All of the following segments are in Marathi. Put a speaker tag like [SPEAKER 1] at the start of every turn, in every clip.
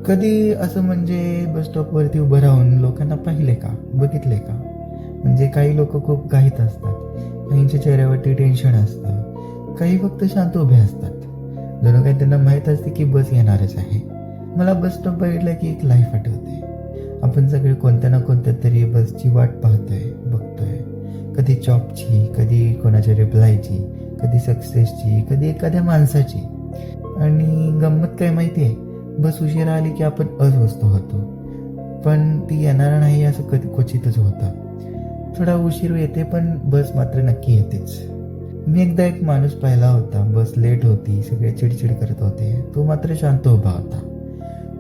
[SPEAKER 1] कधी असं म्हणजे बस स्टॉपवरती उभं राहून लोकांना पाहिले का, बघितले का? म्हणजे काही लोक खूप घाईत असतात, काहींच्या चेहऱ्यावरती टेन्शन असतं, काही फक्त शांत उभे असतात. जणू काही त्यांना माहीत असते की बस येणारच आहे. मला बस स्टॉप बघितला की एक लाईफ आठवते. आपण सगळे कोणत्या ना कोणत्या तरी बसची वाट पाहतोय, बघतोय. कधी जॉबची, कधी कोणाच्या रिप्लायची, कधी सक्सेसची, कधी एखाद्या माणसाची. आणि गंमत काय माहिती आहे, बस उशिरा आली की आपण अस्वस्थ होतो, पण ती येणार नाही असं कधी क्वचितच होतं. थोडा उशीर येते पण बस मात्र नक्की येतेच. मी एकदा एक माणूस पाहिला होता, बस लेट होती, सगळे चिडचिड करत होते, तो मात्र शांत उभा होता.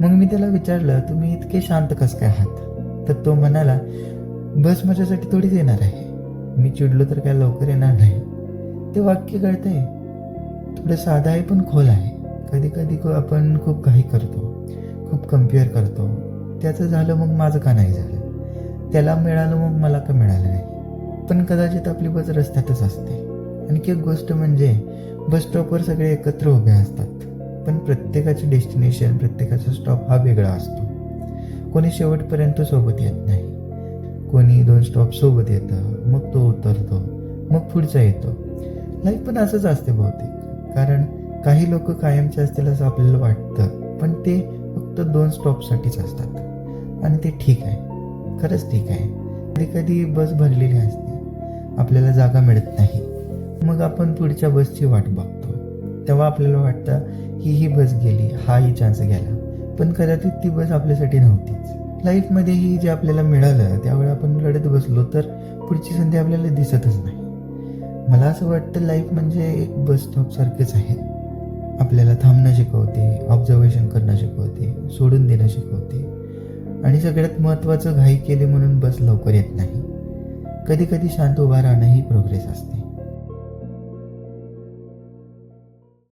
[SPEAKER 1] मग मी त्याला विचारलं, तुम्ही इतके शांत कसं काय आहात? तर तो म्हणाला, बस माझ्यासाठी थोडीच येणार आहे, मी चिडलो तर काय लवकर येणार नाही. ते वाक्य कळतंय, थोडं साधं आहे पण खोल आहे. कधी कधी आपण खूप घाई करतो, खूप कम्पेअर करतो. त्याचं झालं मग माझं का नाही झालं, त्याला मिळालं मग मला का मिळालं नाही. पण कदाचित आपली बस रस्त्यातच असते. आणखी एक गोष्ट म्हणजे बस स्टॉपवर सगळे एकत्र उभे असतात, पण प्रत्येकाचे डेस्टिनेशन, प्रत्येकाचा स्टॉप हा वेगळा असतो. कोणी शेवटपर्यंत सोबत येत नाही, कोणी 2 स्टॉप सोबत येतं, मग तो उतरतो, मग पुढचा येतो. लाईफ पण असंच असते बहुतेक, कारण काही लोक कायमचे असतील असं आपल्याला वाटतं, पण ते फक्त 2 स्टॉपसाठीच असतात. आणि ते ठीक आहे, खरंच ठीक आहे. कधी कधी बस भरलेली असते, आपल्याला जागा मिळत नाही, मग आपण पुढच्या बसची वाट बघतो. तेव्हा आपल्याला वाटतं ही बस गेली, हाही चान्स गेला, पण कदाचित ती बस आपल्यासाठी नव्हतीच. लाईफमध्येही जे आपल्याला मिळालं त्यावेळी आपण रडत बसलो तर पुढची संधी आपल्याला दिसतच नाही. मला असं वाटतं लाईफ म्हणजे एक बस स्टॉप सारखेच आहे. आपल्याला थांबणं शिकवते, ऑब्झर्वेशन करणं शिकवते, सोडून देणं शिकवते. आणि सगळ्यात महत्त्वाचं, घाई केली म्हणून बस लवकर येत नाही. कधी कधी शांत उभा राहणं ही प्रोग्रेस असते.